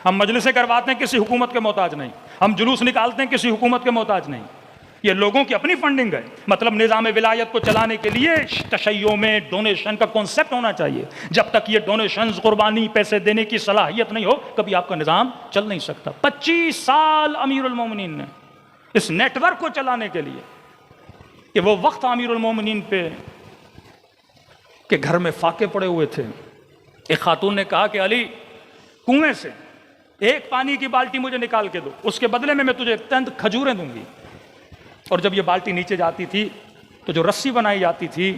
ہم مجلسیں کرواتے ہیں کسی حکومت کے محتاج نہیں، ہم جلوس نکالتے ہیں کسی حکومت کے محتاج نہیں، یہ لوگوں کی اپنی فنڈنگ ہے۔ مطلب نظام ولایت کو چلانے کے لیے تشیع میں ڈونیشن کا کانسیپٹ ہونا چاہیے۔ جب تک یہ ڈونیشنز، قربانی، پیسے دینے کی صلاحیت نہیں ہو، کبھی آپ کا نظام چل نہیں سکتا۔ 25 سال امیر المومنین نے اس نیٹ ورک کو چلانے کے لیے، کہ وہ وقت امیر المومنین پہ کہ گھر میں فاقے پڑے ہوئے تھے۔ ایک خاتون نے کہا کہ علی، کنویں سے ایک پانی کی بالٹی مجھے نکال کے دو، اس کے بدلے میں تجھے چند کھجوریں دوں گی۔ اور جب یہ بالٹی نیچے جاتی تھی تو جو رسی بنائی جاتی تھی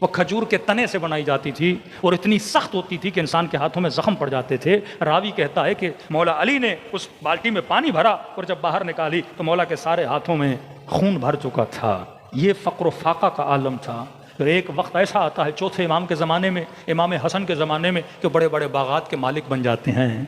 وہ کھجور کے تنے سے بنائی جاتی تھی، اور اتنی سخت ہوتی تھی کہ انسان کے ہاتھوں میں زخم پڑ جاتے تھے۔ راوی کہتا ہے کہ مولا علی نے اس بالٹی میں پانی بھرا اور جب باہر نکالی تو مولا کے سارے ہاتھوں میں خون بھر چکا تھا۔ یہ فقر و فاقہ کا عالم تھا۔ پھر ایک وقت ایسا آتا ہے چوتھے امام کے زمانے میں، امام حسن کے زمانے میں، کہ بڑے بڑے باغات کے مالک بن جاتے ہیں،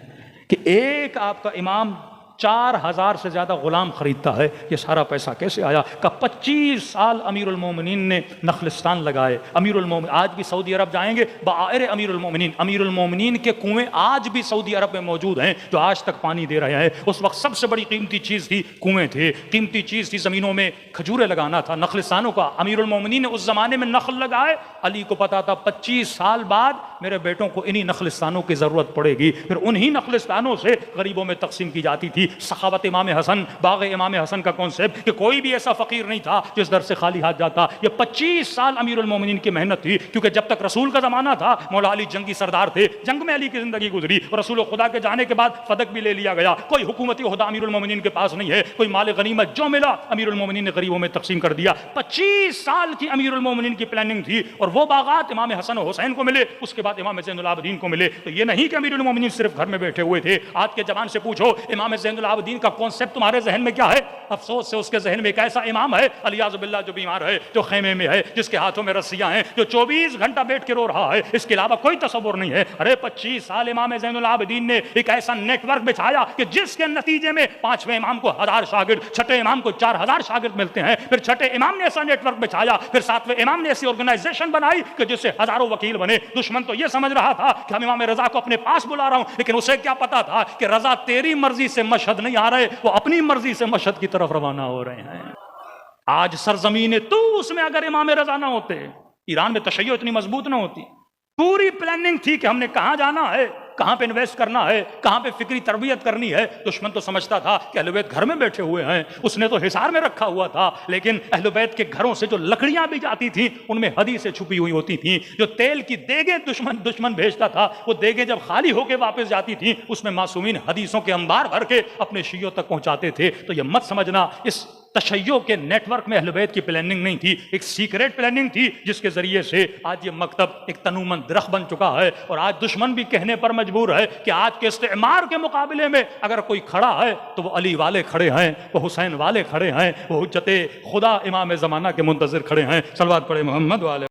کہ ایک آپ کا امام 4000 سے زیادہ غلام خریدتا ہے۔ یہ سارا پیسہ کیسے آیا؟ کہ 25 سال امیر المومنین نے نخلستان لگائے۔ امیر المومنین آج بھی سعودی عرب جائیں گے، بآئر امیر المومنین، امیر المومنین کے کنویں آج بھی سعودی عرب میں موجود ہیں جو آج تک پانی دے رہے ہیں۔ اس وقت سب سے بڑی قیمتی چیز تھی کنویں تھے، قیمتی چیز تھی زمینوں میں کھجوریں لگانا تھا، نخلستانوں کا۔ امیر المومنین نے اس زمانے میں نخل لگائے۔ علی کو پتا تھا 25 سال بعد میرے بیٹوں کو انہی نخلستانوں کی ضرورت پڑے گی، پھر انہی نخلستانوں سے غریبوں میں تقسیم کی جاتی تھی۔ سخاوت امام حسن، باغ امام حسن کا کانسیپٹ کہ کوئی بھی ایسا فقیر نہیں تھا جس در سے خالی ہاتھ جاتا۔ یہ 25 سال امیر المومنین کی محنت تھی، کیونکہ جب تک رسول کا زمانہ تھا مولا علی جنگی سردار تھے، جنگ میں علی کی زندگی گزری، اور رسول خدا کے جانے کے بعد پدک بھی لے لیا گیا۔ کوئی حکومتی عہدہ امیر المومنین کے پاس نہیں ہے، کوئی مال غنیمت جو ملا امیر المومنین نے غریبوں میں تقسیم کر دیا۔ 25 سال کی امیر المومنین کی پلاننگ تھی، اور وہ باغات امام حسن و حسین کو ملے، اس کے بعد امام زین العابدین کو ملے۔ تو یہ نہیں کہ امیر المومنین صرف گھر میں بیٹھے ہوئے تھے۔ آج کے جوان سے پوچھو امام زین العابدین کا کانسیپٹ تمہارے ذہن میں کیا ہے؟ افسوس سے اس کے ذہن میں ایک ایسا امام ہے الیاذ باللہ جو بیمار ہے، جو خیمے میں ہے، جس کے ہاتھوں میں رسیاں ہیں، جو 24 گھنٹہ بیٹھ کے رو رہا ہے، اس کے علاوہ کوئی تصور نہیں ہے۔ ارے 25 سال امام زین العابدین نے ایک ایسا نیٹ ورک بچھایا کہ جس کے نتیجے میں 5ویں امام کو 1000 شاگرد، چھٹے امام کو 4000 شاگرد ملتے ہیں، پھر چھٹے امام نے ایسا نیٹ ورک بچھایا، پھر 7ویں امام نے ایسی آرگنائزیشن بنائی کہ جس سے ہزاروں وکیل بنے۔ دشمن تو یہ سمجھ رہا تھا کہ ہم امام رضا کو اپنے پاس بلا رہا ہوں، لیکن اسے کیا پتا تھا کہ رضا تیری مرضی سے مشہد نہیں آ رہے، وہ اپنی مرضی سے مشہد کی طرف روانہ ہو رہے ہیں۔ آج سرزمین طوس میں اگر امام رضا نہ ہوتے، ایران میں تشیع اتنی مضبوط نہ ہوتی۔ پوری پلاننگ تھی کہ ہم نے کہاں جانا ہے، کہاں پہ انویسٹ کرنا ہے، کہاں پہ فکری تربیت کرنی ہے۔ دشمن تو سمجھتا تھا کہ اہل بیت گھر میں بیٹھے ہوئے ہیں، اس نے تو حصار میں رکھا ہوا تھا، لیکن اہل بیت کے گھروں سے جو لکڑیاں بھی جاتی تھیں ان میں حدیثیں چھپی ہوئی ہوتی تھیں۔ جو تیل کی دیگیں دشمن بھیجتا تھا، وہ دیگیں جب خالی ہو کے واپس جاتی تھیں اس میں معصومین حدیثوں کے انبار بھر کے اپنے شیعوں تک پہنچاتے تھے۔ تو یہ مت سمجھنا اس تشیع کے نیٹ ورک میں اہل بیت کی پلاننگ نہیں تھی، ایک سیکریٹ پلاننگ تھی جس کے ذریعے سے آج یہ مکتب ایک تنومند درخت بن چکا ہے۔ اور آج دشمن بھی کہنے پر مجبور ہے کہ آج کے استعمار کے مقابلے میں اگر کوئی کھڑا ہے تو وہ علی والے کھڑے ہیں، وہ حسین والے کھڑے ہیں، وہ حجت خدا امام زمانہ کے منتظر کھڑے ہیں۔ صلوات پڑھے محمد والے